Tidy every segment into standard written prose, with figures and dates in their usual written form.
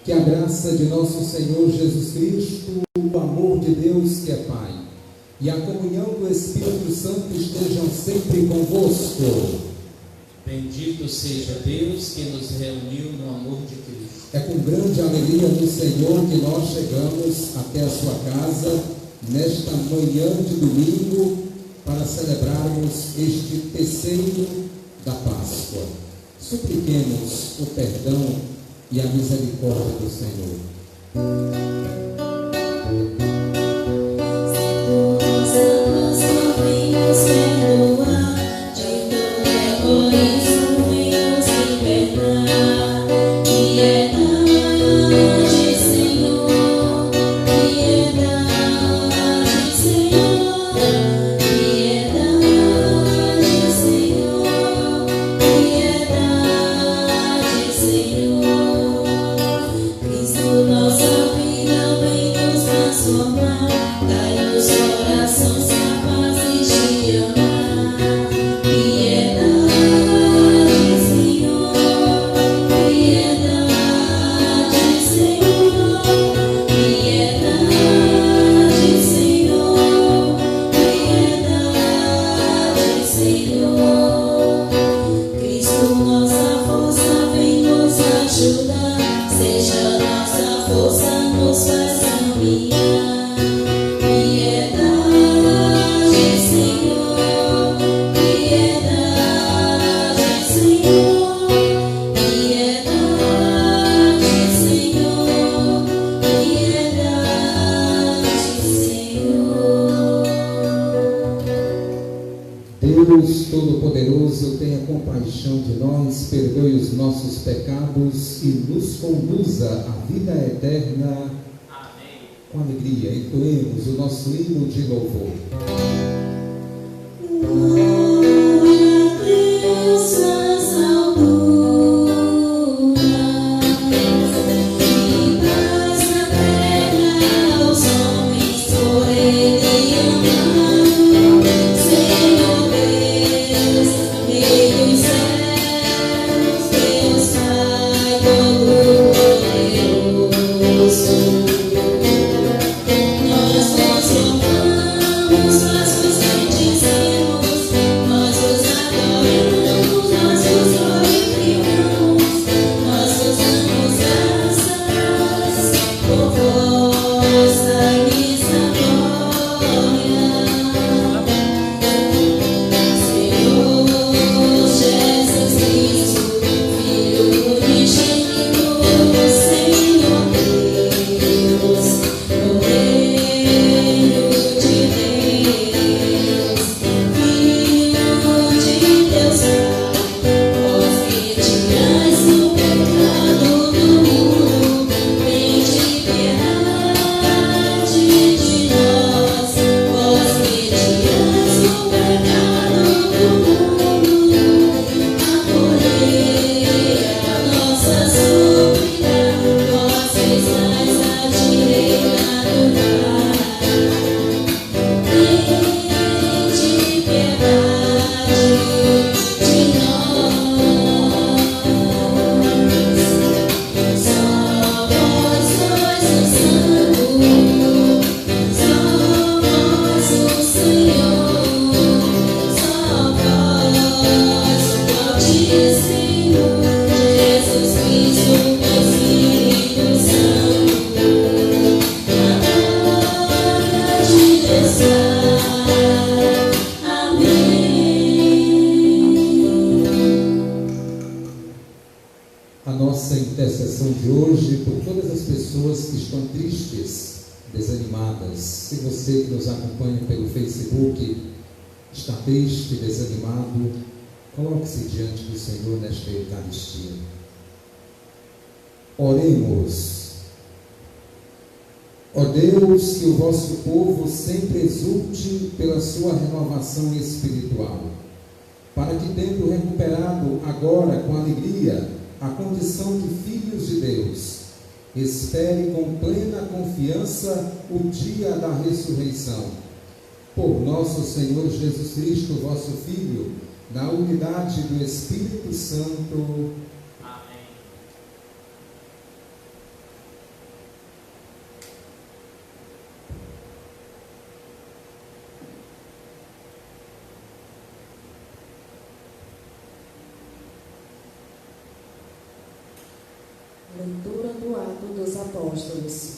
Que a graça de nosso Senhor Jesus Cristo, o amor de Deus que é Pai, e a comunhão do Espírito Santo estejam sempre convosco. Bendito seja Deus que nos reuniu no amor de Cristo. É com grande alegria no Senhor que nós chegamos até a sua casa, nesta manhã de domingo, para celebrarmos este terceiro da Páscoa. Supliquemos o perdão e a misericórdia do Senhor. Deus Todo-Poderoso, tenha compaixão de nós, perdoe os nossos pecados e nos conduza à vida eterna. Amém. Com alegria, entoemos o nosso hino de louvor. A nossa intercessão de hoje por todas as pessoas que estão tristes, desanimadas. Se você que nos acompanha pelo Facebook está triste, desanimado, coloque-se diante do Senhor nesta Eucaristia. Oremos. Ó Deus, que o vosso povo sempre exulte pela sua renovação espiritual, para que, tendo recuperado agora com alegria a condição de filhos de Deus, espere com plena confiança o dia da ressurreição. Por nosso Senhor Jesus Cristo, vosso Filho, na unidade do Espírito Santo. Amém. Leitura do Atos dos Apóstolos.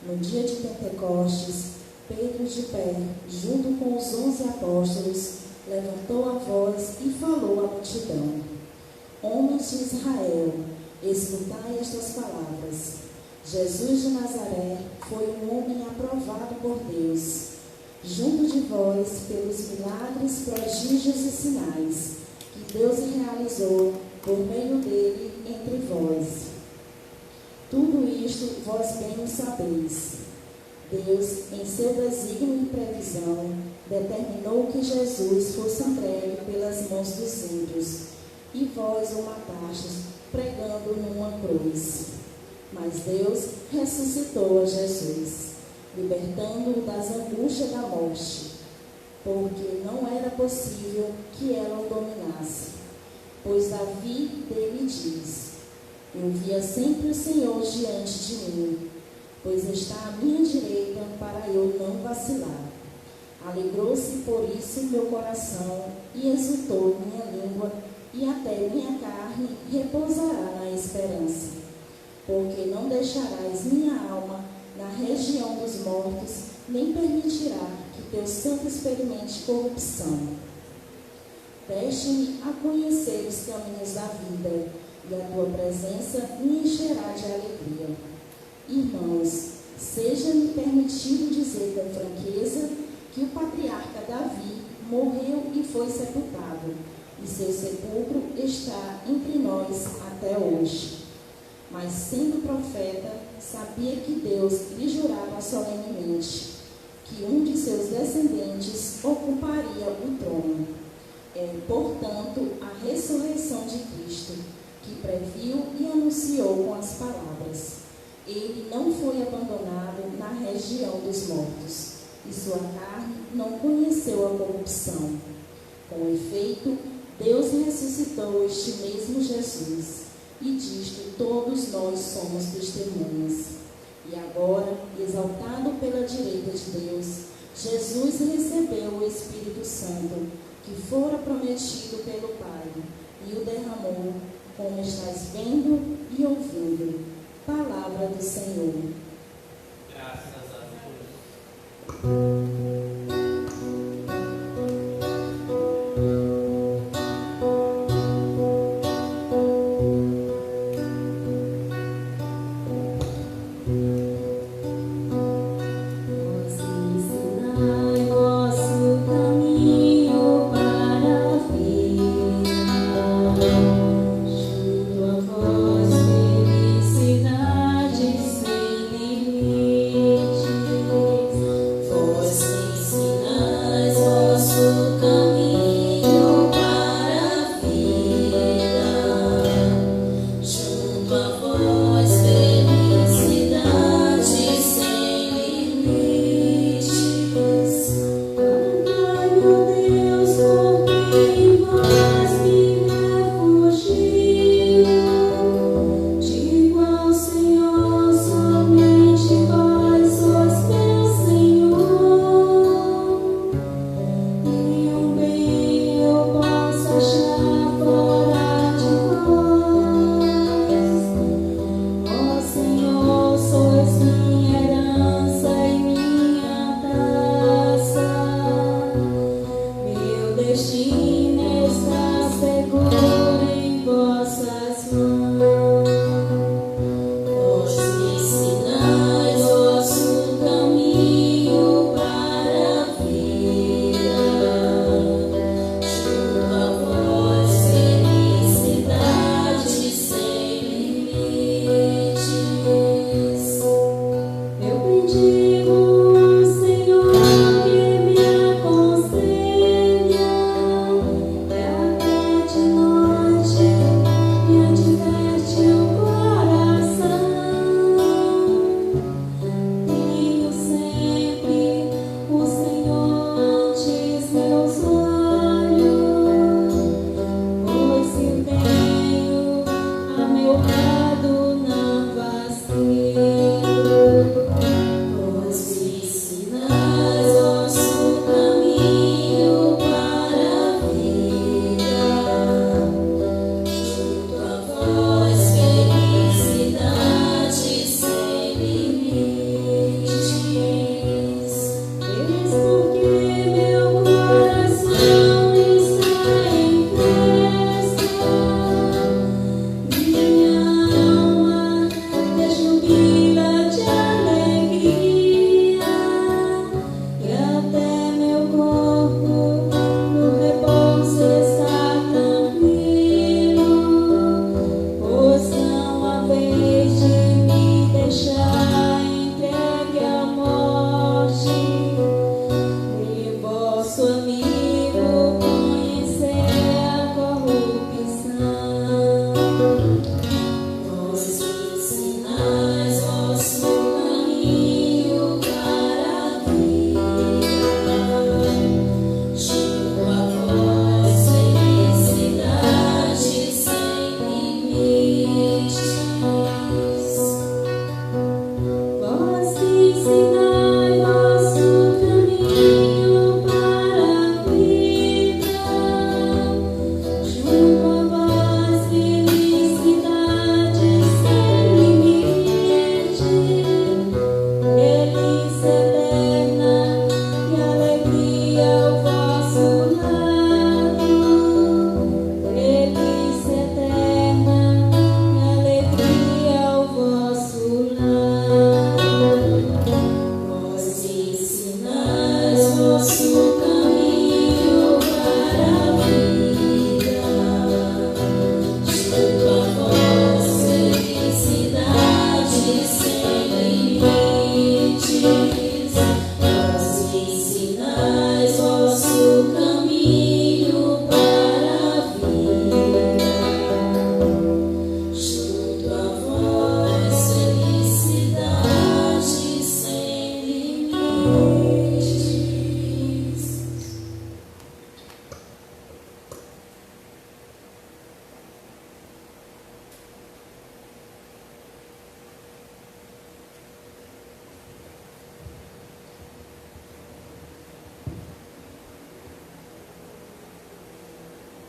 No dia de Pentecostes, Pedro, de pé, junto com os 11 apóstolos, levantou a voz e falou à multidão: Homens de Israel, escutai estas palavras. Jesus de Nazaré foi um homem aprovado por Deus, junto de vós pelos milagres, prodígios e sinais, que Deus realizou por meio dele entre vós. Tudo isto vós bem o sabeis. Deus, em seu desígnio e previsão, determinou que Jesus fosse entregue pelas mãos dos ímpios, e vós o matastes, pregando numa cruz. Mas Deus ressuscitou a Jesus, libertando-o das angústias da morte, porque não era possível que ela o dominasse. Pois Davi dele diz: Eu via sempre o Senhor diante de mim, pois está à minha direita para eu não vacilar. Alegrou-se por isso meu coração e exultou minha língua, e até minha carne repousará na esperança. Porque não deixarás minha alma na região dos mortos, nem permitirá que teu santo experimente corrupção. Deixe-me a conhecer os caminhos da vida, e a tua presença me encherá de alegria. Irmãos, seja-me permitido dizer com franqueza que o patriarca Davi morreu e foi sepultado, e seu sepulcro está entre nós até hoje. Mas, sendo profeta, sabia que Deus lhe jurava solenemente que um de seus descendentes ocuparia o trono. É, portanto, a ressurreição de Cristo, que previu e anunciou com as palavras: Ele não foi abandonado na região dos mortos, e sua carne não conheceu a corrupção. Com efeito, Deus ressuscitou este mesmo Jesus, e disto todos nós somos testemunhas. E agora, exaltado pela direita de Deus, Jesus recebeu o Espírito Santo, que fora prometido pelo Pai, e o derramou, como estás vendo e ouvindo. Palavra do Senhor. Graças a Deus. Felicidade sem limites.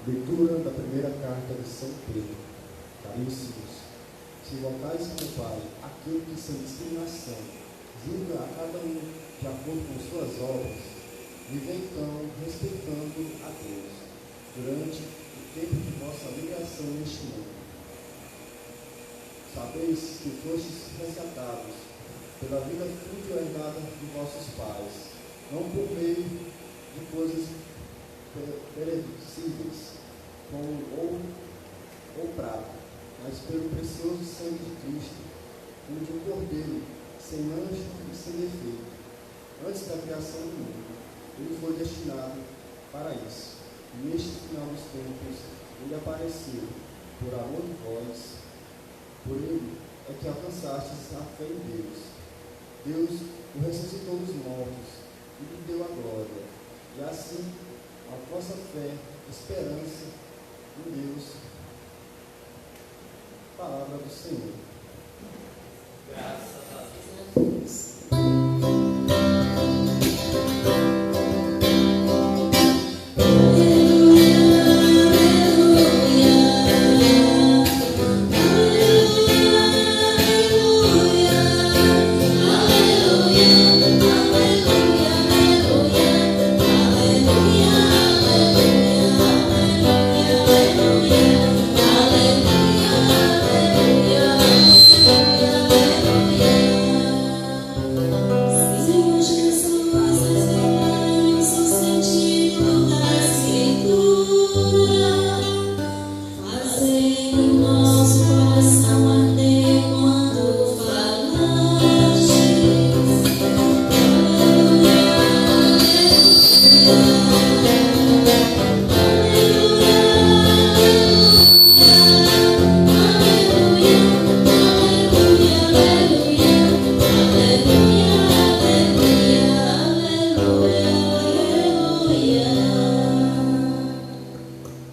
Leitura da primeira carta de São Pedro. Caríssimos, se invocais como Pai aquele que sem discriminação julga a cada um de acordo com suas obras, vivei então respeitando a Deus durante o tempo de vossa ligação neste mundo. Sabeis que fostes resgatados pela vida fútil herdada de vossos pais, não por meio de coisas perecíveis, como ouro ou prata, mas pelo precioso sangue de Cristo, como de um cordeiro, sem mancha e sem defeito. Antes da criação do mundo, ele foi destinado para isso. E neste final dos tempos, ele apareceu por amor de vós. Por ele é que alcançastes a fé em Deus. Deus o ressuscitou dos mortos e lhe deu a glória. E assim, a vossa fé, esperança em Deus. Palavra do Senhor. Graças a Deus.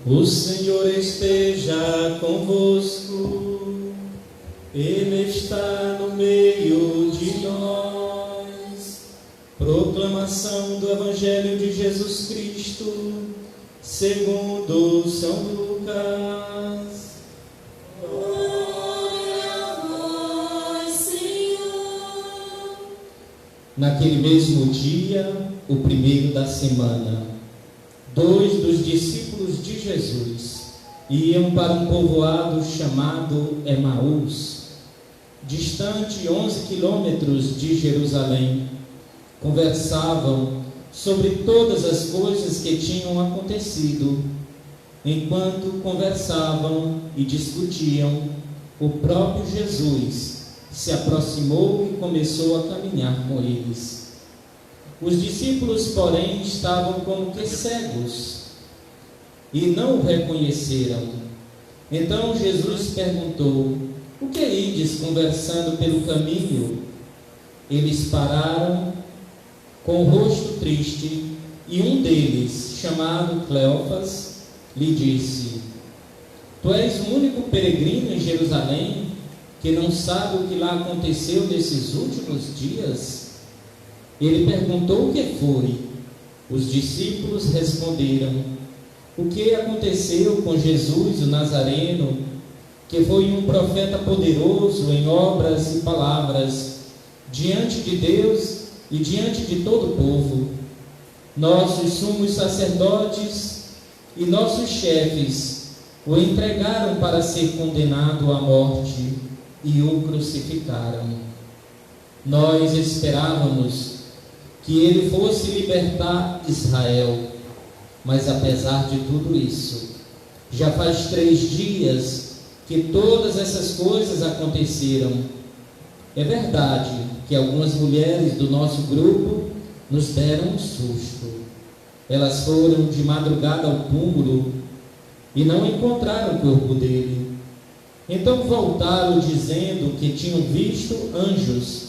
O Senhor esteja convosco, Ele está no meio de nós. Proclamação do Evangelho de Jesus Cristo, segundo São Lucas. Glória a vós, Senhor. Naquele mesmo dia, o primeiro da semana, 2 dos discípulos de Jesus iam para um povoado chamado Emaús, distante 11 quilômetros de Jerusalém. Conversavam sobre todas as coisas que tinham acontecido. Enquanto conversavam e discutiam, o próprio Jesus se aproximou e começou a caminhar com eles. Os discípulos, porém, estavam como que cegos e não o reconheceram. Então Jesus perguntou: o que ides conversando pelo caminho? Eles pararam com o rosto triste, e um deles, chamado Cleofas, lhe disse: tu és o único peregrino em Jerusalém que não sabe o que lá aconteceu nesses últimos dias? Ele perguntou o que foi. Os discípulos responderam: o que aconteceu com Jesus o Nazareno, que foi um profeta poderoso em obras e palavras, diante de Deus e diante de todo o povo. Nossos sumos sacerdotes e nossos chefes o entregaram para ser condenado à morte e o crucificaram. Nós esperávamos que ele fosse libertar Israel, mas apesar de tudo isso, já faz 3 dias que todas essas coisas aconteceram. É verdade que algumas mulheres do nosso grupo nos deram um susto. Elas foram de madrugada ao túmulo e não encontraram o corpo dele. Então voltaram dizendo que tinham visto anjos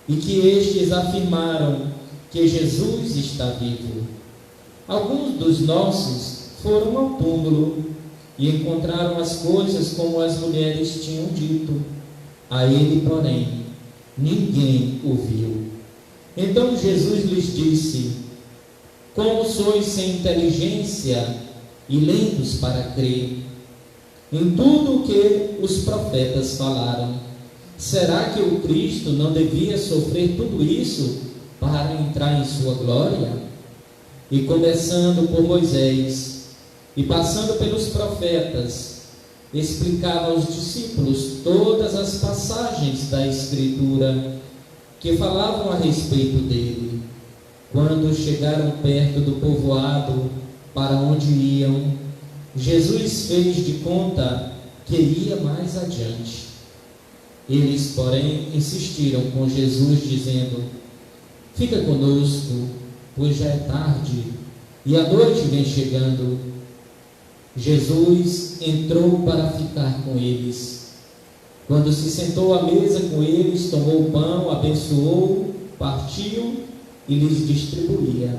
e que estes afirmaram que Jesus está vivo. Alguns dos nossos foram ao túmulo e encontraram as coisas como as mulheres tinham dito. A ele, porém, ninguém o viu. Então Jesus lhes disse: como sois sem inteligência e lentos para crer em tudo o que os profetas falaram. Será que o Cristo não devia sofrer tudo isso para entrar em sua glória? E começando por Moisés e passando pelos profetas, explicava aos discípulos todas as passagens da Escritura que falavam a respeito dele. Quando chegaram perto do povoado para onde iam, Jesus fez de conta que ia mais adiante. Eles, porém, insistiram com Jesus, dizendo: fica conosco, pois já é tarde e a noite vem chegando. Jesus entrou para ficar com eles. Quando se sentou à mesa com eles, tomou o pão, abençoou, partiu e lhes distribuía.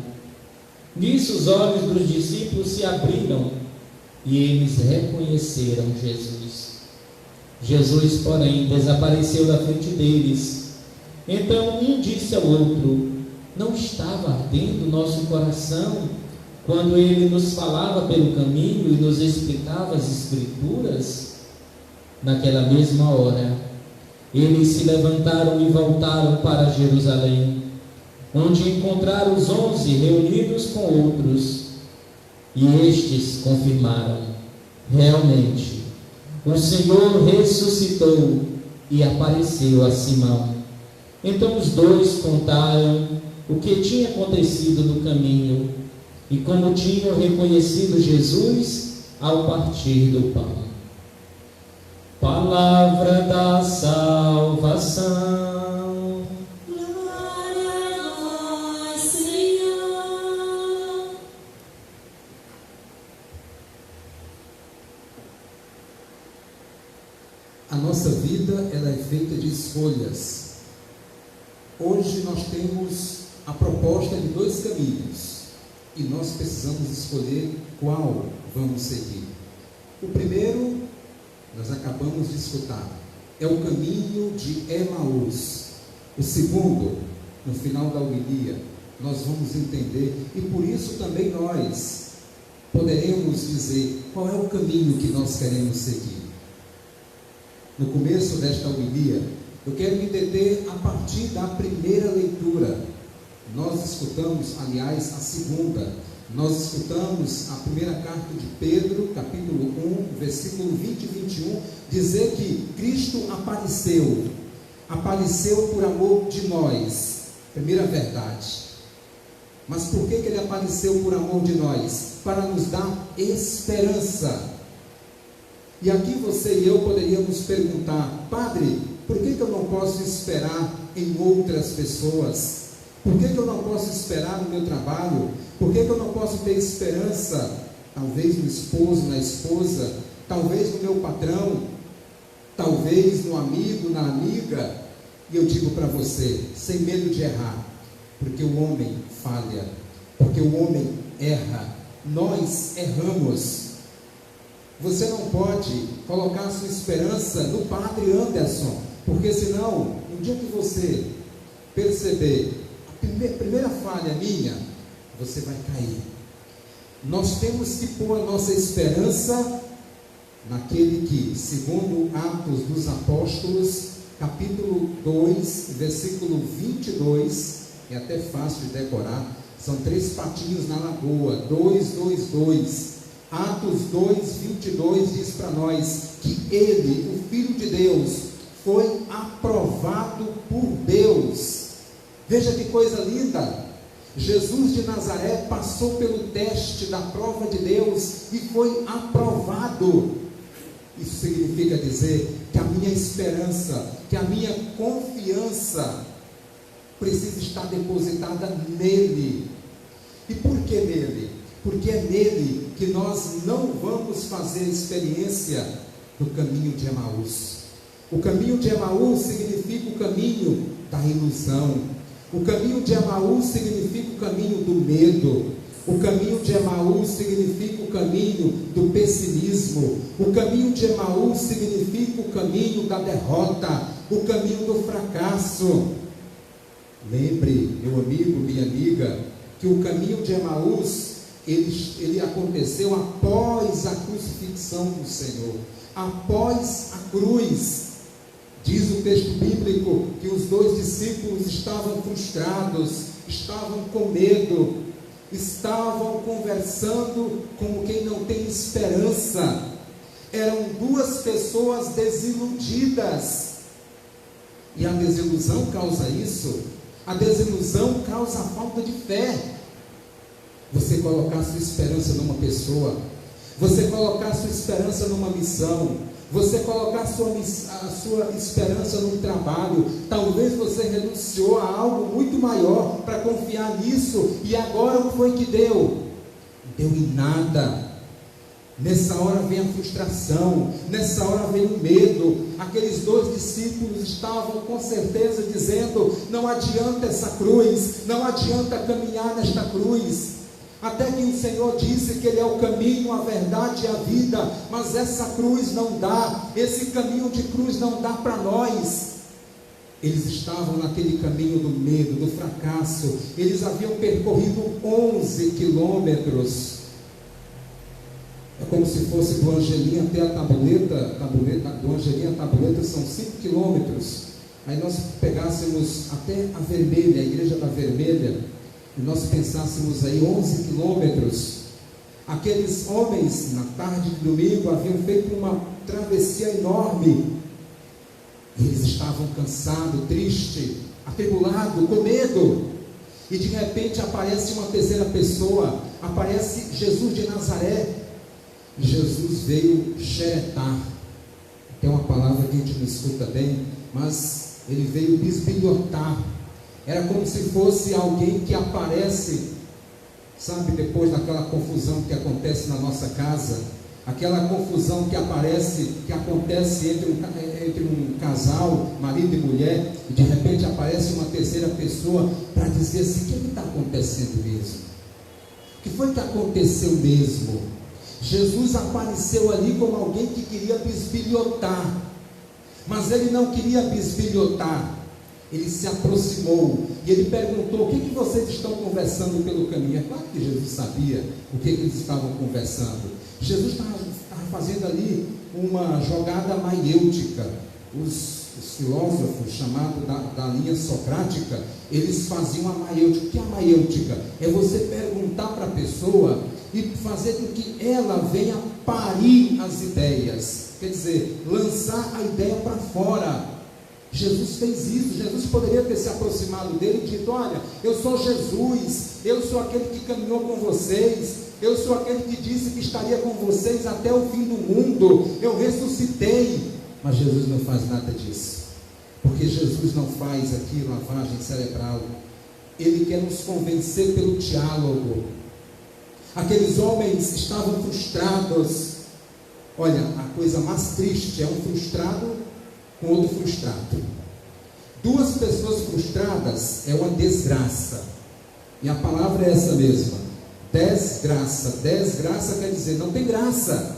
Nisso os olhos dos discípulos se abriram e eles reconheceram Jesus. Jesus, porém, desapareceu da frente deles. Então um disse ao outro: não estava ardendo nosso coração quando ele nos falava pelo caminho e nos explicava as Escrituras? Naquela mesma hora, eles se levantaram e voltaram para Jerusalém, onde encontraram os 11 reunidos com outros, e estes confirmaram: realmente, o Senhor ressuscitou e apareceu a Simão. Então os dois contaram o que tinha acontecido no caminho e como tinham reconhecido Jesus ao partir do pão. Palavra da salvação. Glória a vós, Senhor. A nossa vida, ela é feita de escolhas. Hoje nós temos a proposta de 2 caminhos e nós precisamos escolher qual vamos seguir. O primeiro, nós acabamos de escutar, é o caminho de Emaús. O segundo, no final da homilia, nós vamos entender, e por isso também nós poderemos dizer qual é o caminho que nós queremos seguir. No começo desta homilia, eu quero me deter a partir da primeira leitura. Nós escutamos, aliás, a segunda. Nós escutamos a primeira carta de Pedro, capítulo 1, versículo 20 e 21, dizer que Cristo apareceu por amor de nós. Primeira verdade. Mas por que Ele apareceu por amor de nós? Para nos dar esperança. E aqui você e eu poderíamos perguntar: Padre, por que eu não posso esperar em outras pessoas? Por que eu não posso esperar no meu trabalho? Por que eu não posso ter esperança, talvez no esposo, na esposa, talvez no meu patrão, talvez no amigo, na amiga? E eu digo para você, sem medo de errar, porque o homem falha, porque o homem erra, nós erramos. Você não pode colocar sua esperança no Padre Anderson, porque senão, no dia que você perceber a primeira falha minha, você vai cair. Nós temos que pôr a nossa esperança naquele que, segundo Atos dos Apóstolos, capítulo 2, versículo 22, é até fácil de decorar, são 3 patinhos na lagoa, 2, 2, 2. Atos 2, 22 diz para nós que ele, o Filho de Deus, foi aprovado por Deus. Veja que coisa linda! Jesus de Nazaré passou pelo teste da prova de Deus e foi aprovado. Isso significa dizer que a minha esperança, que a minha confiança precisa estar depositada nele. E por que nele? Porque é nele que nós não vamos fazer experiência do caminho de Emaús. O caminho de Emaús significa o caminho da ilusão. O caminho de Emaús significa o caminho do medo. O caminho de Emaús significa o caminho do pessimismo. O caminho de Emaús significa o caminho da derrota, o caminho do fracasso. Lembre, meu amigo, minha amiga, que o caminho de Emaús ele aconteceu após a crucifixão do Senhor, após a cruz. Diz o texto bíblico que os dois discípulos estavam frustrados, estavam com medo, estavam conversando como quem não tem esperança. Eram duas pessoas desiludidas. E a desilusão causa isso. A desilusão causa a falta de fé. Você colocar sua esperança numa pessoa, você colocar sua esperança numa missão, você colocar a sua esperança num trabalho. Talvez você renunciou a algo muito maior para confiar nisso, e agora o que foi que deu? Deu em nada. Nessa hora vem a frustração, nessa hora vem o medo. Aqueles dois discípulos estavam com certeza dizendo: não adianta essa cruz, não adianta caminhar nesta cruz. Até que o Senhor disse que Ele é o caminho, a verdade e a vida, mas essa cruz não dá, esse caminho de cruz não dá para nós. Eles estavam naquele caminho do medo, do fracasso. Eles haviam percorrido 11 quilômetros. É como se fosse do Angelim até a Tabuleta, do Angelim a Tabuleta são 5 quilômetros. Aí nós pegássemos até a Vermelha, a Igreja da Vermelha, e nós pensássemos aí 11 quilômetros. Aqueles homens, na tarde de domingo, haviam feito uma travessia enorme. Eles estavam cansados, tristes, atribulados, com medo. E de repente aparece uma terceira pessoa, aparece Jesus de Nazaré. E Jesus veio xeretar. Tem uma palavra que a gente não escuta bem, mas ele veio bisbilhotar. Era como se fosse alguém que aparece, sabe, depois daquela confusão que acontece na nossa casa, aquela confusão que acontece entre um casal, marido e mulher, e de repente aparece uma terceira pessoa para dizer assim: o que está acontecendo mesmo? O que foi que aconteceu mesmo? Jesus apareceu ali como alguém que queria bisbilhotar, mas ele não queria bisbilhotar. Ele se aproximou e ele perguntou: o que vocês estão conversando pelo caminho? É claro que Jesus sabia o que eles estavam conversando. Jesus estava fazendo ali uma jogada maiêutica. Os filósofos, chamados da linha socrática, eles faziam a maiêutica. O que é a maiêutica? É você perguntar para a pessoa e fazer com que ela venha parir as ideias, quer dizer, lançar a ideia para fora. Jesus fez isso. Jesus poderia ter se aproximado dele e dito: olha, eu sou Jesus, eu sou aquele que caminhou com vocês, eu sou aquele que disse que estaria com vocês até o fim do mundo, eu ressuscitei. Mas Jesus não faz nada disso, porque Jesus não faz aqui lavagem cerebral. Ele quer nos convencer pelo diálogo. Aqueles homens estavam frustrados. Olha, a coisa mais triste é um frustrado com outro frustrado. Duas pessoas frustradas é uma desgraça. E a palavra é essa mesma: desgraça. Desgraça quer dizer não tem graça.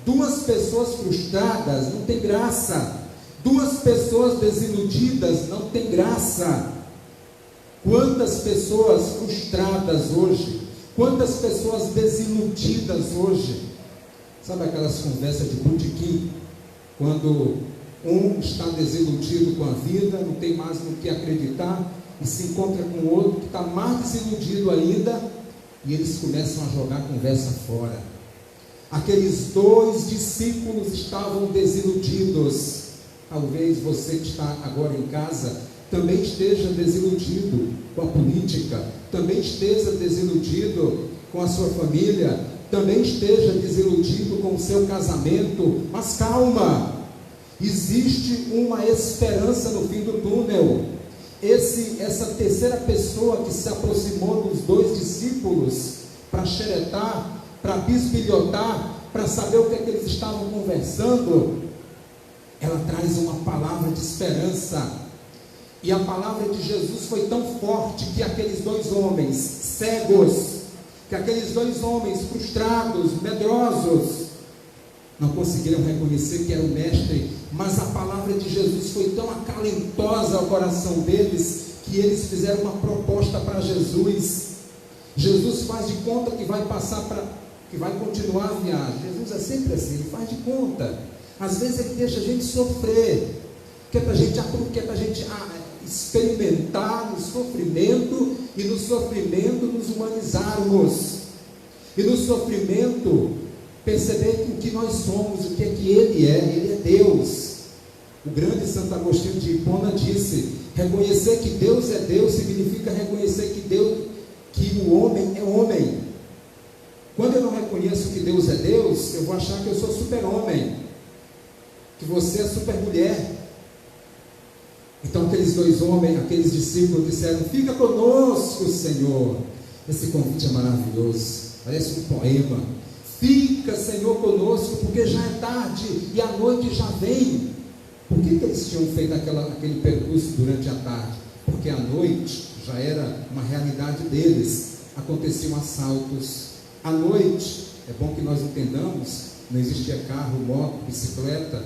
Duas pessoas frustradas não tem graça. Duas pessoas desiludidas não tem graça. Quantas pessoas frustradas hoje, quantas pessoas desiludidas hoje. Sabe aquelas conversas de botequim, quando um está desiludido com a vida, não tem mais no que acreditar, e se encontra com o outro que está mais desiludido ainda, e eles começam a jogar a conversa fora. Aqueles dois discípulos estavam desiludidos. Talvez você que está agora em casa também esteja desiludido com a política, também esteja desiludido com a sua família, também esteja desiludido com o seu casamento. Mas calma, existe uma esperança no fim do túnel. Essa terceira pessoa que se aproximou dos dois discípulos para xeretar, para bisbilhotar, para saber o que é que eles estavam conversando, ela traz uma palavra de esperança. E a palavra de Jesus foi tão forte que aqueles dois homens cegos, que aqueles dois homens frustrados, medrosos, não conseguiram reconhecer que era o mestre. Mas a palavra de Jesus foi tão acalentosa ao coração deles, que eles fizeram uma proposta para Jesus. Jesus faz de conta que vai que vai continuar a viagem. Jesus é sempre assim, ele faz de conta. Às vezes ele deixa a gente sofrer, que é para a gente experimentar no sofrimento, e no sofrimento nos humanizarmos, e no sofrimento perceber o que nós somos, o que é que ele é Deus. O grande Santo Agostinho de Hipona disse: reconhecer que Deus é Deus significa reconhecer que o homem é homem. Quando eu não reconheço que Deus é Deus, eu vou achar que eu sou super-homem, que você é super-mulher. Então aqueles dois homens, aqueles discípulos disseram: fica conosco, Senhor. Esse convite é maravilhoso, parece um poema. Fica, Senhor, conosco, porque já é tarde e a noite já vem. Por que eles tinham feito aquele percurso durante a tarde? Porque a noite já era uma realidade deles. Aconteciam assaltos. À noite, é bom que nós entendamos, não existia carro, moto, bicicleta.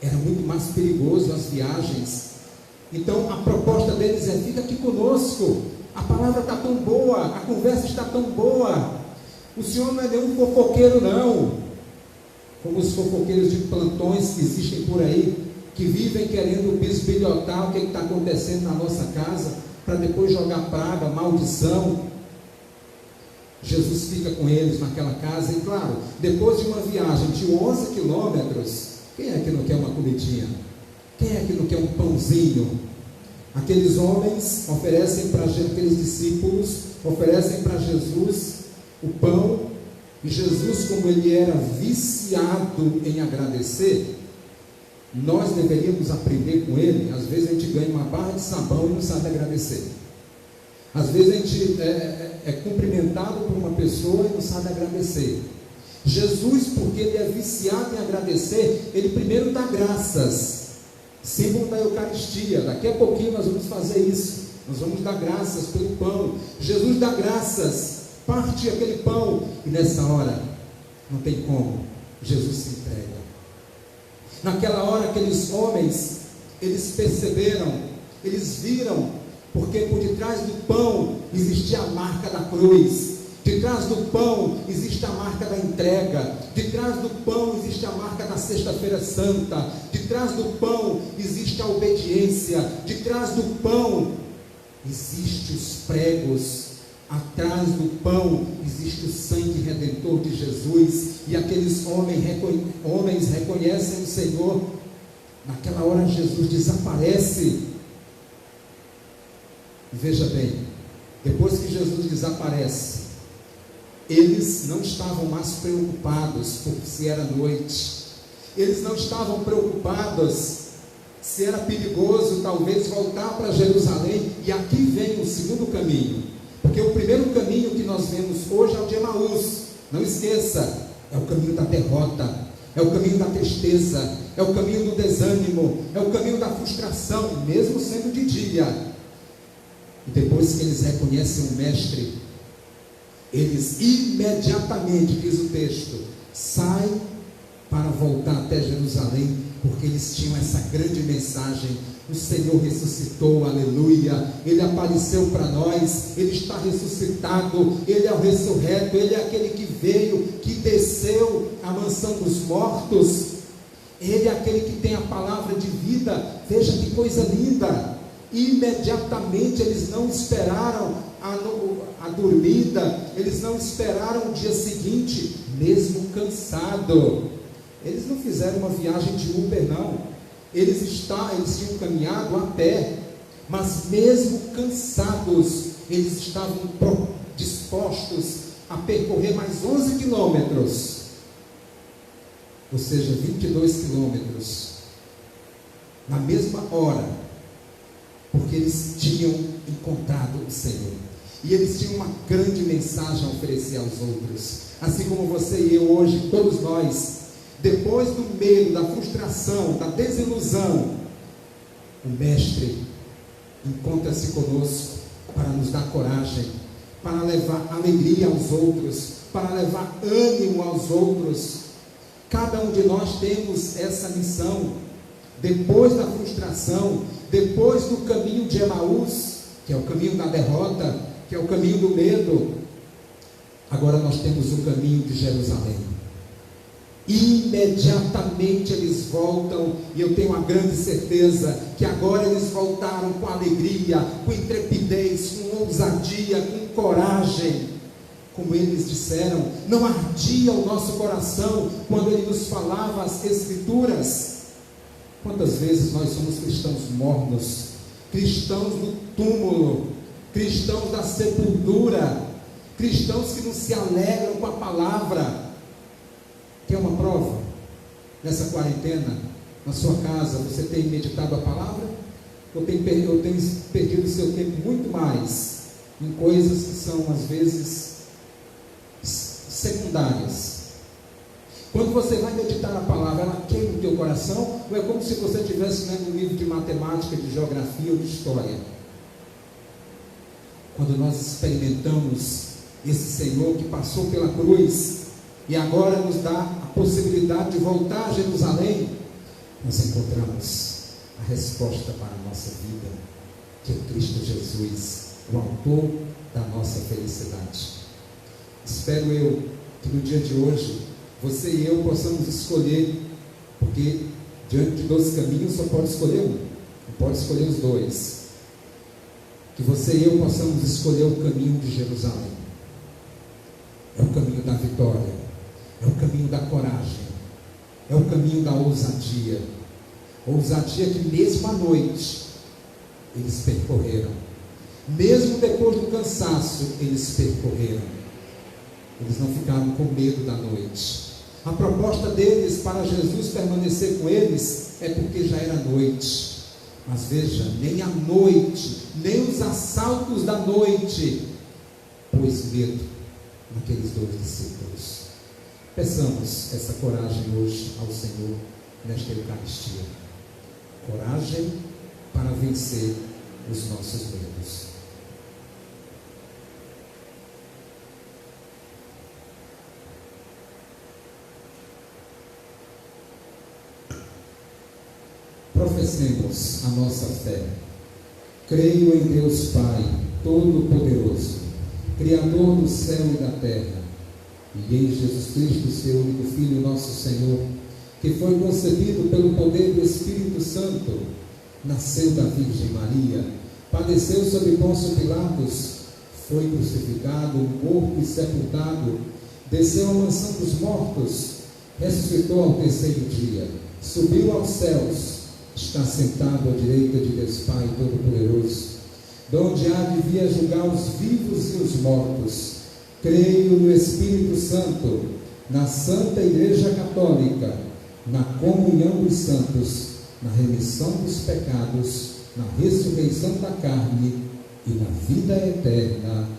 Era muito mais perigoso as viagens. Então a proposta deles é: fica aqui conosco, a palavra está tão boa, a conversa está tão boa, o Senhor não é nenhum fofoqueiro não, como os fofoqueiros de plantões que existem por aí, que vivem querendo bisbilhotar o que está acontecendo na nossa casa, para depois jogar praga, maldição. Jesus fica com eles naquela casa, e claro, depois de uma viagem de 11 quilômetros, quem é que não quer uma comidinha? Quem é que não quer um pãozinho? Aqueles homens oferecem para aqueles discípulos, oferecem para Jesus o pão, e Jesus, como ele era viciado em agradecer, nós deveríamos aprender com ele. Às vezes a gente ganha uma barra de sabão e não sabe agradecer. Às vezes a gente é cumprimentado por uma pessoa e não sabe agradecer. Jesus, porque ele é viciado em agradecer, ele primeiro dá graças, símbolo da Eucaristia. Daqui a pouquinho nós vamos fazer isso, nós vamos dar graças pelo pão. Jesus dá graças, parte aquele pão, e nessa hora, não tem como, Jesus se entrega. Naquela hora, aqueles homens, eles perceberam, eles viram, porque por detrás do pão existia a marca da cruz, de trás do pão existe a marca da entrega, de trás do pão existe a marca da Sexta-feira Santa, de trás do pão existe a obediência, de trás do pão existe os pregos, atrás do pão existe o sangue redentor de Jesus, e aqueles homens reconhecem o Senhor. Naquela hora Jesus desaparece. Veja bem, depois que Jesus desaparece, eles não estavam mais preocupados porque se era noite, eles não estavam preocupados se era perigoso talvez voltar para Jerusalém. E aqui vem o segundo caminho, porque o primeiro caminho que nós vemos hoje é o de Emaús. Não esqueça, é o caminho da derrota, é o caminho da tristeza, é o caminho do desânimo, é o caminho da frustração, mesmo sendo de dia. E depois que eles reconhecem o Mestre, eles imediatamente, diz o texto, saem para voltar até Jerusalém, porque eles tinham essa grande mensagem: o Senhor ressuscitou, aleluia, Ele apareceu para nós, Ele está ressuscitado, Ele é o ressurreto, Ele é aquele que veio, que desceu à mansão dos mortos, Ele é aquele que tem a palavra de vida. Veja que coisa linda! Imediatamente eles não esperaram a dormida, eles não esperaram o dia seguinte, mesmo cansado. Eles não fizeram uma viagem de Uber, não. Eles tinham caminhado a pé, mas mesmo cansados, eles estavam dispostos a percorrer mais 11 quilômetros, ou seja, 22 quilômetros, na mesma hora, porque eles tinham encontrado o Senhor, e eles tinham uma grande mensagem a oferecer aos outros, assim como você e eu hoje, todos nós. Depois do medo, da frustração, da desilusão, o Mestre encontra-se conosco para nos dar coragem, para levar alegria aos outros, para levar ânimo aos outros. Cada um de nós temos essa missão. Depois da frustração, depois do caminho de Emaús, que é o caminho da derrota, que é o caminho do medo, Agora nós temos o caminho de Jerusalém. Imediatamente eles voltam, e eu tenho a grande certeza que agora eles voltaram com alegria, com intrepidez, com ousadia, com coragem. Como eles disseram, não ardia o nosso coração quando ele nos falava as Escrituras. Quantas vezes nós somos cristãos mornos, cristãos do túmulo, cristãos da sepultura, cristãos que não se alegram com a palavra. Quer uma prova? Nessa quarentena, na sua casa, você tem meditado a palavra? Ou tem perdido o seu tempo muito mais em coisas que são às vezes secundárias? Quando você vai meditar a palavra, ela queima o teu coração, ou é como se você estivesse lendo um livro de matemática, de geografia ou de história? Quando nós experimentamos esse Senhor que passou pela cruz e agora nos dá a possibilidade de voltar a Jerusalém, nós encontramos a resposta para a nossa vida, que é Cristo Jesus, o autor da nossa felicidade. Espero eu que no dia de hoje você e eu possamos escolher, porque diante de 2 caminhos só pode escolher um, não pode escolher os dois. Que você e eu possamos escolher o caminho de Jerusalém. É o caminho da vitória, é o caminho da coragem, é o caminho da ousadia. Ousadia que mesmo à noite eles percorreram, mesmo depois do cansaço eles percorreram. Eles não ficaram com medo da noite. A proposta deles para Jesus permanecer com eles é porque já era noite. Mas veja, nem a noite, nem os assaltos da noite pôs medo naqueles 2 discípulos. Peçamos essa coragem hoje ao Senhor nesta Eucaristia. Coragem para vencer os nossos medos. Professemos a nossa fé. Creio em Deus Pai Todo-Poderoso, Criador do céu e da terra, e em Jesus Cristo, seu único Filho, nosso Senhor, que foi concebido pelo poder do Espírito Santo, nasceu da Virgem Maria, padeceu sob Pôncio Pilatos, foi crucificado, morto e sepultado, desceu à mansão dos mortos, ressuscitou ao 3º dia, subiu aos céus, está sentado à direita de Deus Pai Todo-Poderoso, de onde há de vir a julgar os vivos e os mortos. Creio no Espírito Santo, na Santa Igreja Católica, na comunhão dos santos, na remissão dos pecados, na ressurreição da carne e na vida eterna.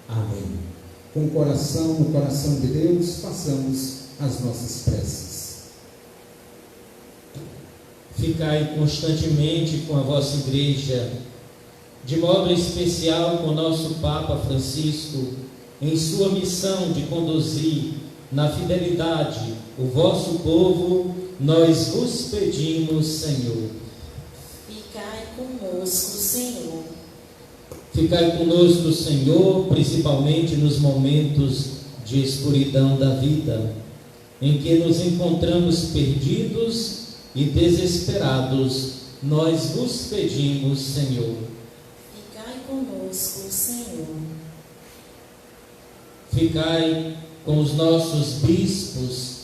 Amém. Com o coração no coração de Deus, façamos as nossas preces. Ficai constantemente com a vossa igreja, de modo especial com o nosso Papa Francisco, em sua missão de conduzir na fidelidade o vosso povo, nós vos pedimos, Senhor. Ficai conosco, Senhor. Ficai conosco, Senhor, principalmente nos momentos de escuridão da vida, em que nos encontramos perdidos e desesperados, nós vos pedimos, Senhor. Ficai conosco, Senhor. Ficai com os nossos bispos,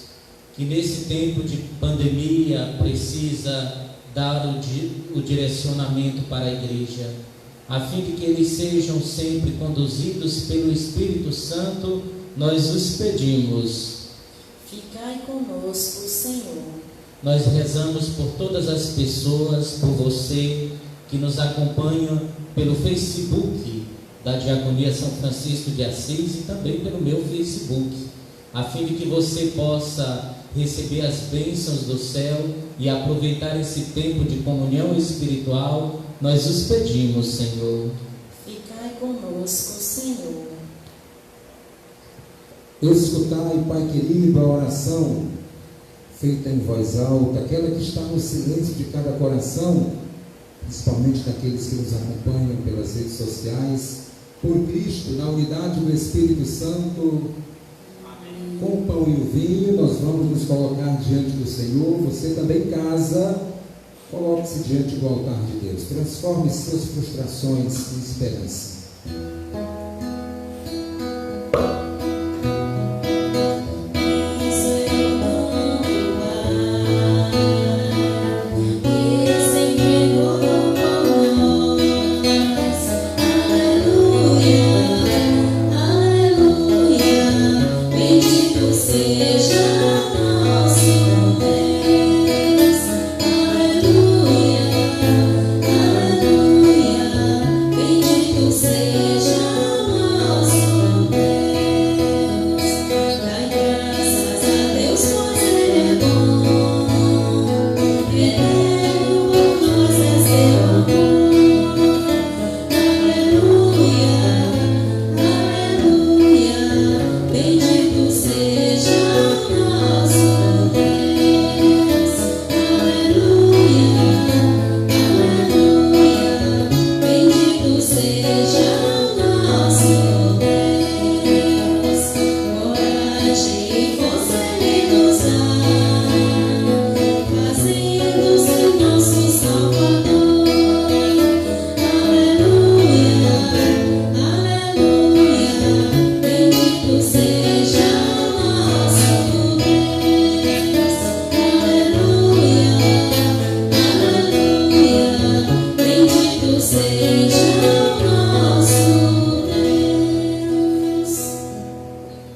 que nesse tempo de pandemia precisa dar o direcionamento para a igreja, a fim de que eles sejam sempre conduzidos pelo Espírito Santo, nós vos pedimos. Ficai conosco, Senhor. Nós rezamos por todas as pessoas, por você que nos acompanha pelo Facebook da Diaconia São Francisco de Assis e também pelo meu Facebook, a fim de que você possa receber as bênçãos do céu e aproveitar esse tempo de comunhão espiritual. Nós os pedimos, Senhor. Ficai conosco, Senhor. Escutai, Pai querido, a oração feita em voz alta, aquela que está no silêncio de cada coração, principalmente daqueles que nos acompanham pelas redes sociais por Cristo, na unidade do Espírito Santo. Com o pão e o vinho, nós vamos nos colocar diante do Senhor. Você também em casa, coloque-se diante do altar de Deus. Transforme suas frustrações em esperança.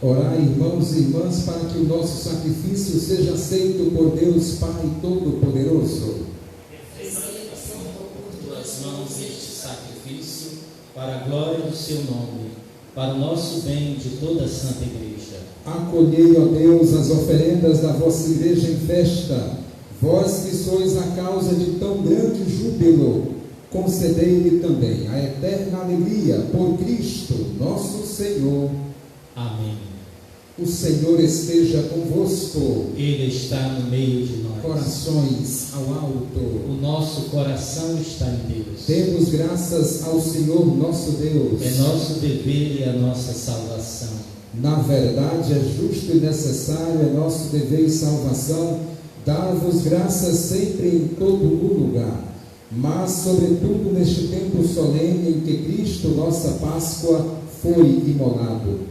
Orai, irmãos e irmãs, para que o nosso sacrifício seja aceito por Deus Pai Todo-Poderoso. Receba, Senhor, por tuas mãos este sacrifício, para a glória do seu nome, para o nosso bem de toda a Santa Igreja. Acolhei, ó Deus, as oferendas da vossa Igreja em festa, vós que sois a causa de tão grande júbilo, concedei-lhe também a eterna alegria por Cristo, nosso Senhor. Amém. O Senhor esteja convosco. Ele está no meio de nós. Corações ao alto. O nosso coração está em Deus. Demos graças ao Senhor nosso Deus. É nosso dever e a nossa salvação. Na verdade, é justo e necessário, é nosso dever e salvação, dar-vos graças sempre em todo o lugar, mas sobretudo neste tempo solene em que Cristo, nossa Páscoa, foi imolado.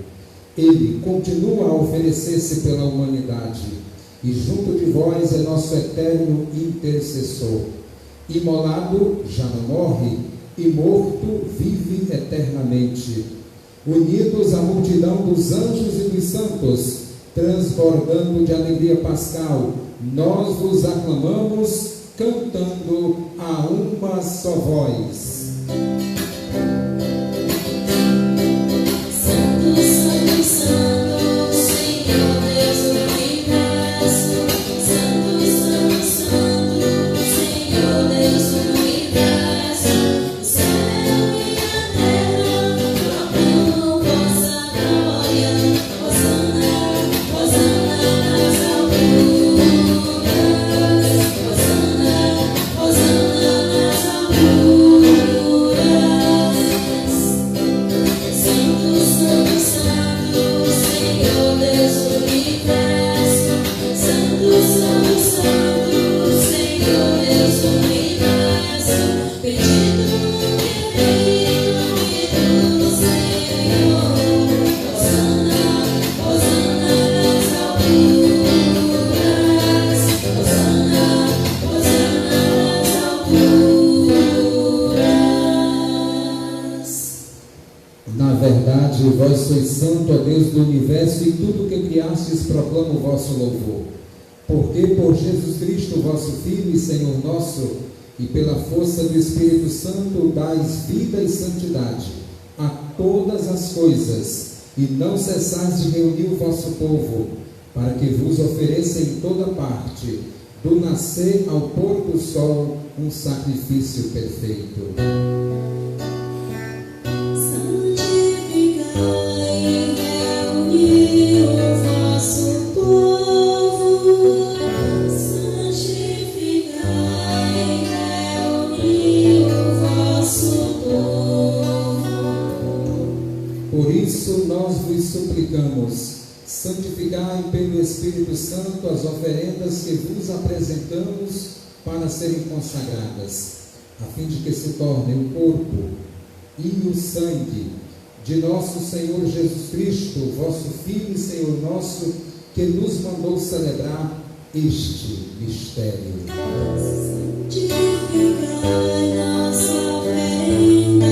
Ele continua a oferecer-se pela humanidade, e junto de vós é nosso eterno intercessor. Imolado, já não morre, e morto, vive eternamente. Unidos à multidão dos anjos e dos santos, transbordando de alegria pascal, nós vos aclamamos, cantando a uma só voz. Vós sois santo, ó Deus do universo, e tudo que criastes proclama o vosso louvor. Porque por Jesus Cristo, vosso Filho e Senhor nosso, e pela força do Espírito Santo, dais vida e santidade a todas as coisas, e não cessais de reunir o vosso povo, para que vos ofereça em toda parte, do nascer ao pôr do sol, um sacrifício perfeito. vos suplicamos, santificai pelo Espírito Santo as oferendas que vos apresentamos para serem consagradas, a fim de que se torne o corpo e o sangue de nosso Senhor Jesus Cristo, vosso Filho e Senhor nosso, que nos mandou celebrar este mistério. Santificai nossa oferenda,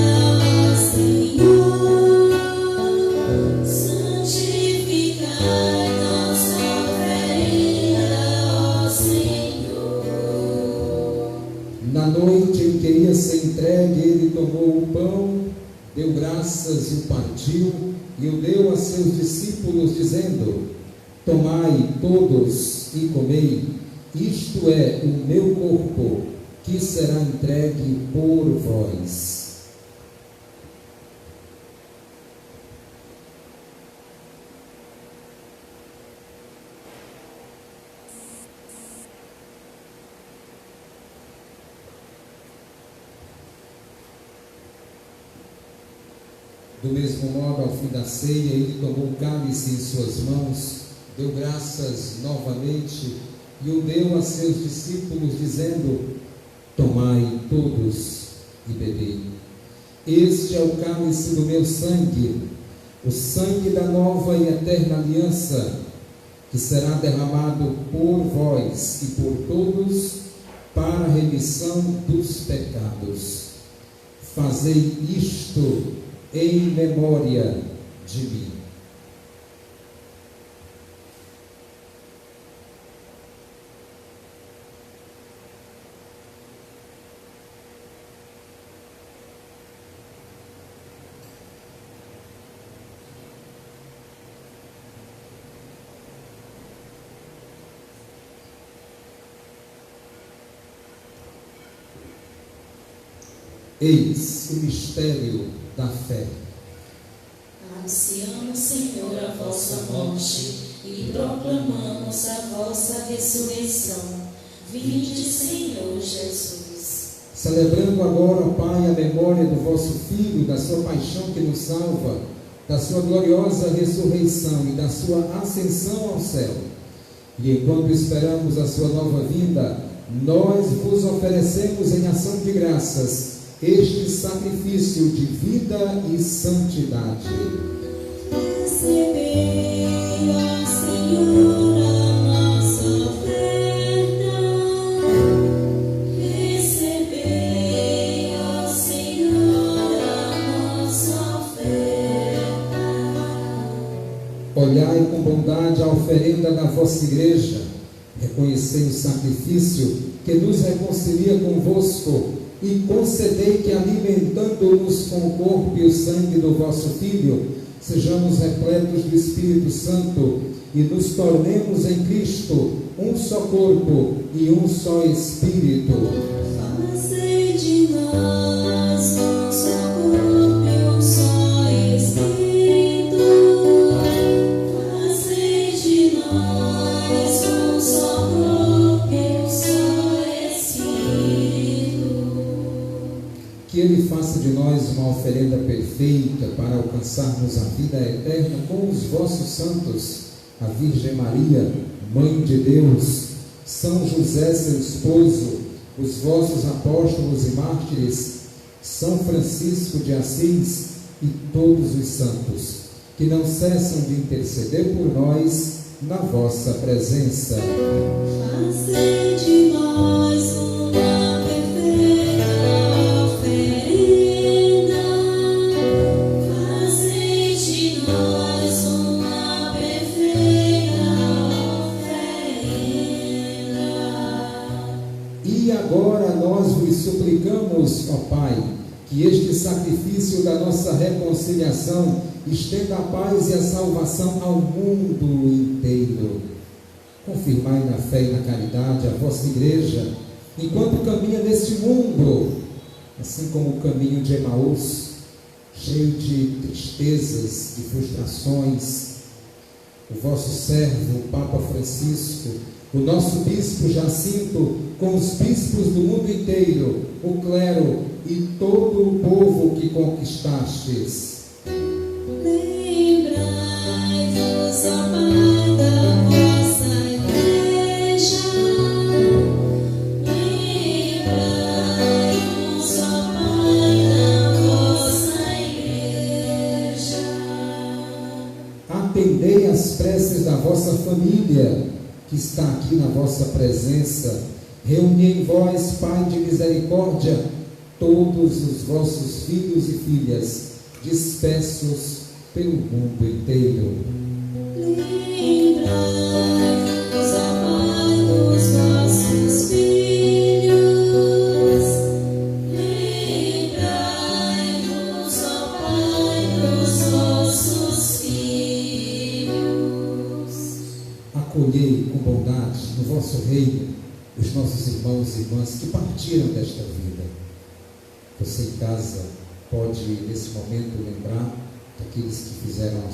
ó Senhor. Santificai nossa oferenda, ó Senhor. Na noite em que ia ser entregue, ele tomou o pão, deu graças e o partiu, e o deu a seus discípulos, dizendo: tomai todos e comei, isto é o meu corpo, que será entregue por vós. Do mesmo modo, ao fim da ceia, ele tomou o cálice em suas mãos, deu graças novamente e o deu a seus discípulos, dizendo: tomai todos e bebei. Este é o cálice do meu sangue, o sangue da nova e eterna aliança, que será derramado por vós e por todos para a remissão dos pecados. Fazei isto em memória de mim. Eis o mistério da fé. Anunciamos, Senhor, a vossa morte e proclamamos a vossa ressurreição. Vinde, Senhor Jesus. Celebrando agora, ó Pai, a memória do vosso Filho, da sua paixão que nos salva, da sua gloriosa ressurreição e da sua ascensão ao céu. E enquanto esperamos a sua nova vinda, nós vos oferecemos em ação de graças este sacrifício de vida e santidade. Recebei, ó Senhor, a nossa oferta. Recebei, ó Senhor, a nossa oferta. Olhai com bondade a oferenda da vossa igreja, reconhecei o sacrifício que nos reconcilia convosco, e concedei que, alimentando-nos com o corpo e o sangue do vosso Filho, sejamos repletos do Espírito Santo e nos tornemos em Cristo um só corpo e um só Espírito. Fazei de nós um só corpo e um só Espírito. Fazei de nós um só corpo e um só Espírito. Que Ele faça de nós uma oferenda perfeita para alcançarmos a vida eterna com os vossos santos, a Virgem Maria, Mãe de Deus, São José, seu esposo, os vossos apóstolos e mártires, São Francisco de Assis e todos os santos, que não cessam de interceder por nós na vossa presença. Fazei de nós uma perfeita oferenda. Fazei de nós uma perfeita oferenda. E agora nós vos suplicamos, ó Pai, que este sacrifício da nossa reconciliação estenda a paz e a salvação ao mundo inteiro. Confirmai na fé e na caridade a vossa igreja, enquanto caminha neste mundo, assim como o caminho de Emaús, cheio de tristezas e frustrações. O vosso servo, o Papa Francisco, o nosso bispo Jacinto, com os bispos do mundo inteiro, o clero e todo o povo que conquistastes. Lembrai Lembrai-vos, ó Pai, da vossa igreja. Lembrai-vos, ó Pai, da vossa igreja. Atendei às preces da vossa família, que está aqui na vossa presença. Reuni em vós, Pai de misericórdia, todos os vossos filhos e filhas, dispersos pelo mundo inteiro. Lembrai-vos, ó Pai, dos vossos filhos. Lembrai-vos, ó Pai, dos vossos filhos. Acolhei com bondade no vosso reino os nossos irmãos e irmãs que partiram desta vida. Você em casa pode, nesse momento, lembrar daqueles que fizeram a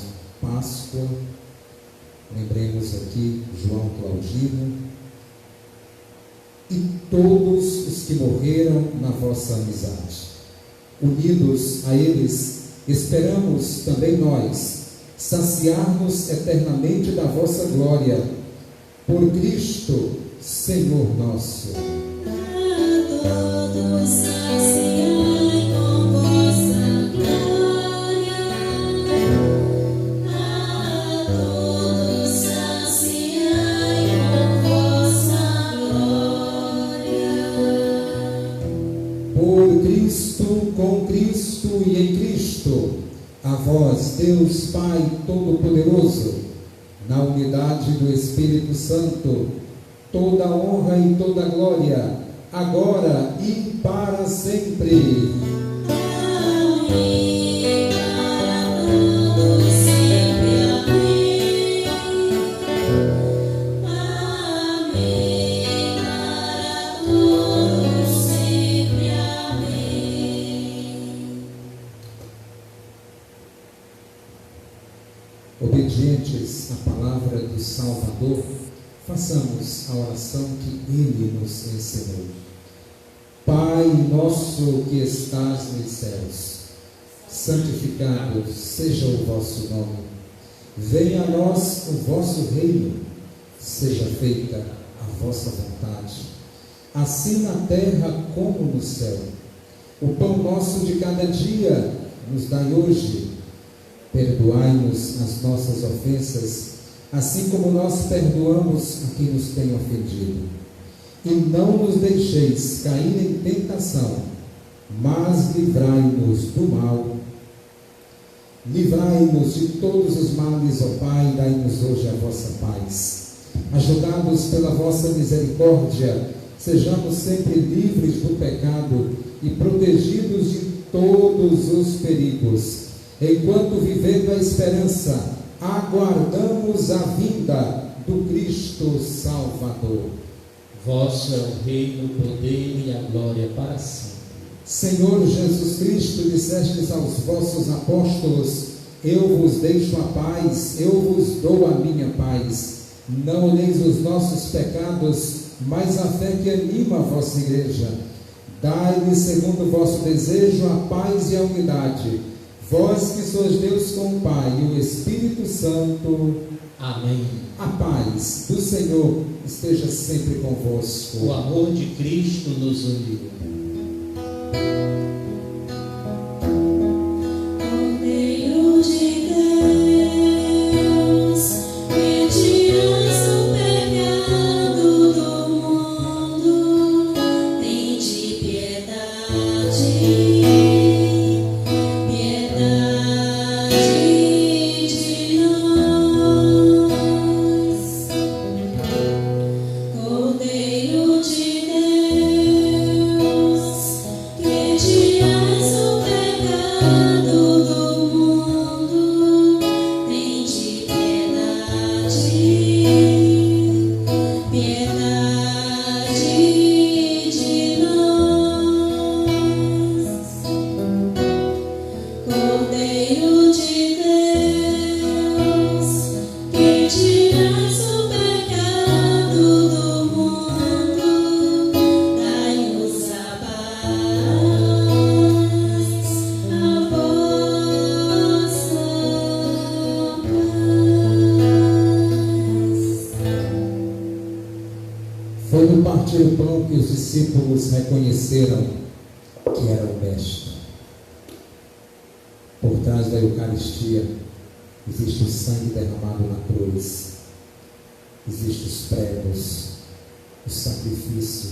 Páscoa. Lembremos aqui João Claudino e todos os que morreram na vossa amizade. Unidos a eles, esperamos também nós saciar-nos eternamente da vossa glória. Por Cristo, Senhor nosso. A todos saciai com vossa glória. A todos saciai com vossa glória. Por Cristo, com Cristo e em Cristo, a vós, Deus Pai Todo-Poderoso, na unidade do Espírito Santo, toda honra e toda glória, agora e para sempre. Amém. Para todos sempre. Amém. Amém. Para todos sempre. Amém. Obedientes à palavra do Salvador, façamos a oração que Ele nos ensinou. Pai nosso que estás nos céus, santificado seja o vosso nome. Venha a nós o vosso reino. Seja feita a vossa vontade, assim na terra como no céu. O pão nosso de cada dia nos dai hoje. Perdoai-nos as nossas ofensas, assim como nós perdoamos a quem nos tem ofendido. E não nos deixeis cair em tentação, mas livrai-nos do mal. Livrai-nos de todos os males, ó Pai, e dai-nos hoje a vossa paz. Ajudados pela vossa misericórdia, sejamos sempre livres do pecado e protegidos de todos os perigos. Enquanto vivendo a esperança, aguardamos a vinda do Cristo Salvador. Vosso é o reino, o poder e a glória para sempre. Senhor Jesus Cristo, dissestes aos vossos apóstolos: eu vos deixo a paz, eu vos dou a minha paz. Não olheis os nossos pecados, mas a fé que anima a vossa igreja. Dai-lhe, segundo o vosso desejo, a paz e a unidade. Vós que sois Deus com o Pai e o Espírito Santo. Amém. A paz do Senhor esteja sempre convosco. O amor de Cristo nos uniu. Cordeiro de Deus, que tiras o pecado do mundo, tende piedade, piedade de nós. Cordeiro de Deus, que Foi no partir o pão que os discípulos reconheceram que era o Mestre. Por trás da Eucaristia existe o sangue derramado na cruz, existe os pregos, o sacrifício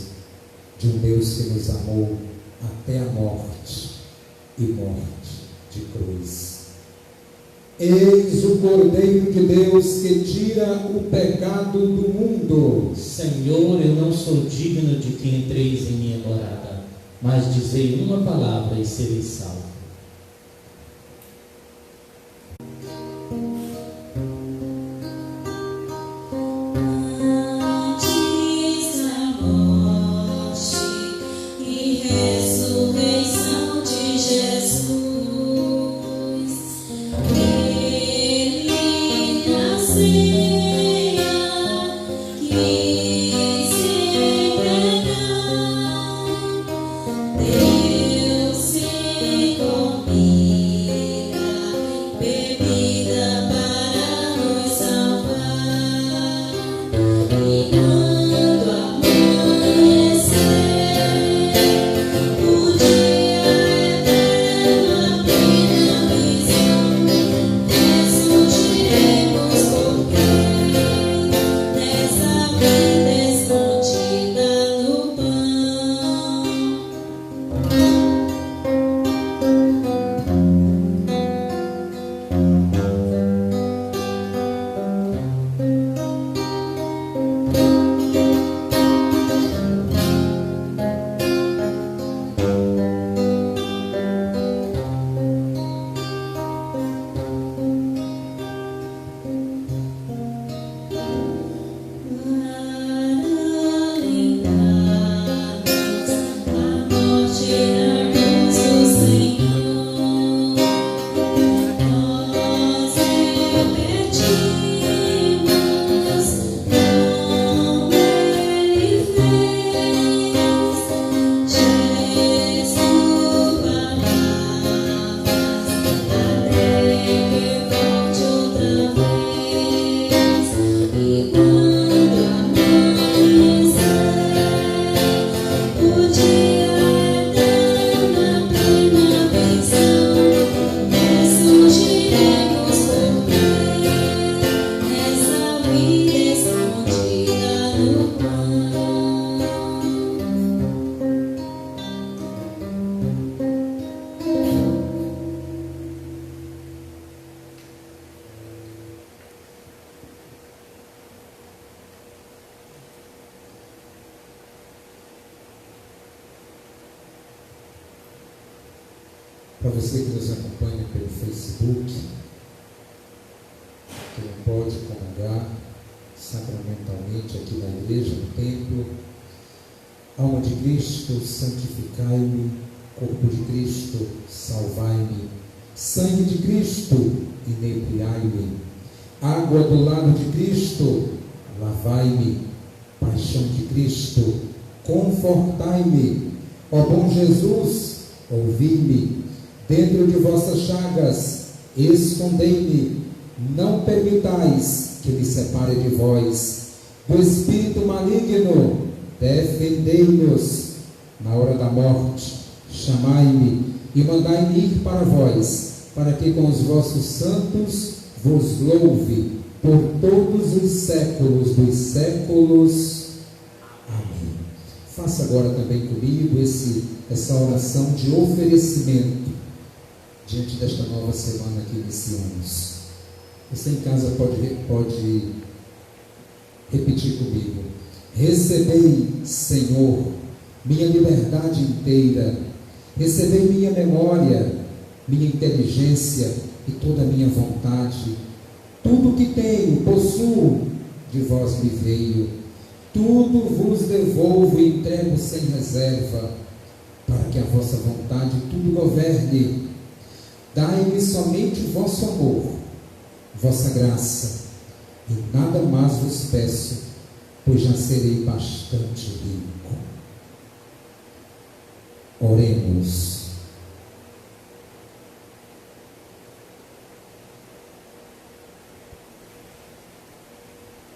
de um Deus que nos amou até a morte e morte de cruz. Eis o Cordeiro de Deus que tira o pecado do mundo. Senhor, eu não sou digno de que entreis em minha morada, mas dizei uma palavra e serei salvo. Para você que nos acompanha pelo Facebook, que não pode comungar sacramentalmente aqui na igreja, no templo, alma de Cristo, santificai-me, corpo de Cristo, salvai-me, sangue de Cristo, inebriai-me, água do lado de Cristo, lavai-me, paixão de Cristo, confortai-me, ó bom Jesus, ouvi-me, dentro de vossas chagas, escondei-me, não permitais que me separe de vós, do espírito maligno, defendei-nos, na hora da morte, chamai-me e mandai-me ir para vós, para que com os vossos santos vos louve por todos os séculos dos séculos. Amém. Faça agora também comigo essa oração de oferecimento diante desta nova semana que iniciamos. Você em casa pode repetir comigo. Recebei, Senhor, minha liberdade inteira, recebei minha memória, minha inteligência e toda a minha vontade. Tudo que tenho, possuo, de vós me veio. Tudo vos devolvo e entrego sem reserva, para que a vossa vontade tudo governe. Dai-me somente vosso amor, vossa graça, e nada mais vos peço, pois já serei bastante rico. Oremos.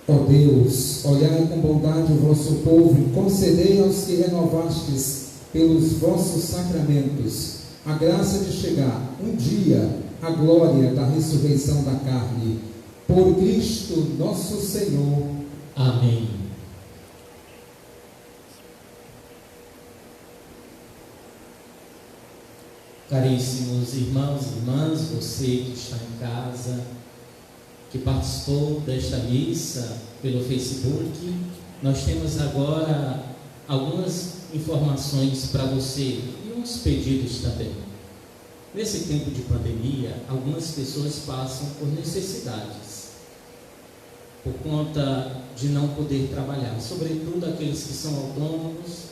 Ó Deus, olhai com bondade o vosso povo e concedei aos que renovastes pelos vossos sacramentos a graça de chegar um dia à glória da ressurreição da carne. Por Cristo nosso Senhor. Amém. Caríssimos irmãos e irmãs, você que está em casa, que participou desta missa pelo Facebook, nós temos agora algumas informações para você e uns pedidos também. Nesse tempo de pandemia, algumas pessoas passam por necessidades, por conta de não poder trabalhar, sobretudo aqueles que são autônomos,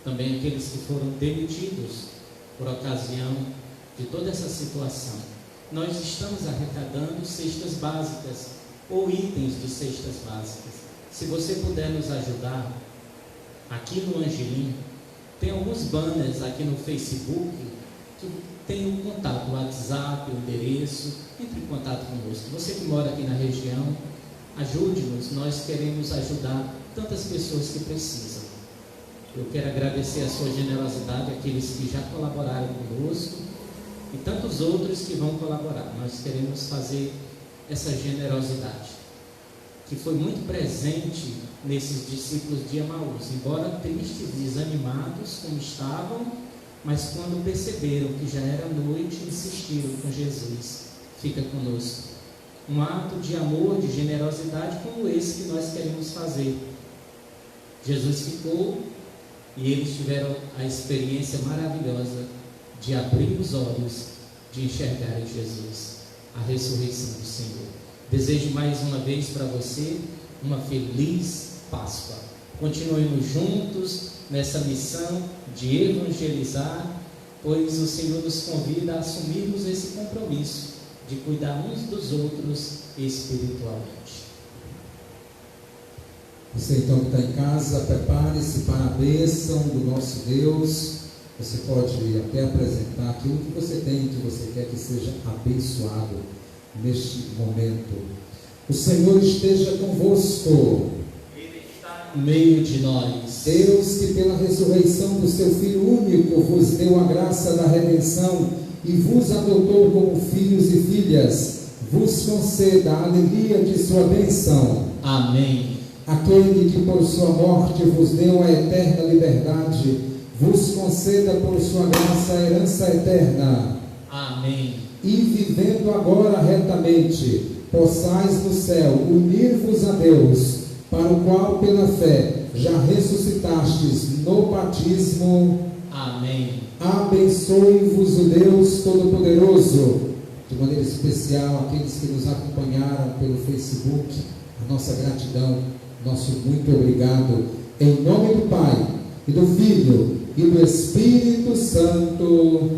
também aqueles que foram demitidos por ocasião de toda essa situação. Nós estamos arrecadando cestas básicas ou itens de cestas básicas. Se você puder nos ajudar, aqui no Angelim, tem alguns banners aqui no Facebook que tem o contato, o WhatsApp, o endereço, entre em contato conosco. Você que mora aqui na região, ajude-nos, nós queremos ajudar tantas pessoas que precisam. Eu quero agradecer a sua generosidade, aqueles que já colaboraram conosco e tantos outros que vão colaborar. Nós queremos fazer essa generosidade, que foi muito presente nesses discípulos de Emaús, embora tristes, desanimados como estavam, mas quando perceberam que já era noite, insistiram com Jesus: fica conosco. Um ato de amor, de generosidade como esse que nós queremos fazer. Jesus ficou e eles tiveram a experiência maravilhosa de abrir os olhos, de enxergarem Jesus, a ressurreição do Senhor. Desejo mais uma vez para você uma feliz Páscoa. Continuemos juntos nessa missão de evangelizar, pois o Senhor nos convida a assumirmos esse compromisso de cuidar uns dos outros espiritualmente. Você então que está em casa, prepare-se para a bênção do nosso Deus. Você pode até apresentar aquilo que você tem, que você quer que seja abençoado neste momento. O Senhor esteja convosco. Ele está no meio de nós. Deus, que pela ressurreição do seu Filho único vos deu a graça da redenção e vos adotou como filhos e filhas, vos conceda a alegria de sua bênção. Amém. Aquele que por sua morte vos deu a eterna liberdade, vos conceda por sua graça a herança eterna. Amém. E vivendo agora retamente, possais no céu unir-vos a Deus, para o qual pela fé já ressuscitastes no batismo. Amém. Abençoe-vos o Deus Todo-Poderoso, de maneira especial aqueles que nos acompanharam pelo Facebook, a nossa gratidão, nosso muito obrigado, em nome do Pai, e do Filho, e do Espírito Santo.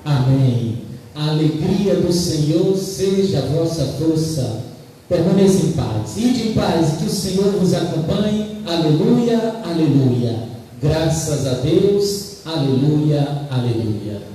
Amém. A alegria do Senhor seja a vossa força. Permaneça em paz. Ide em paz, que o Senhor vos acompanhe. Aleluia, aleluia. Graças a Deus. Aleluia, aleluia.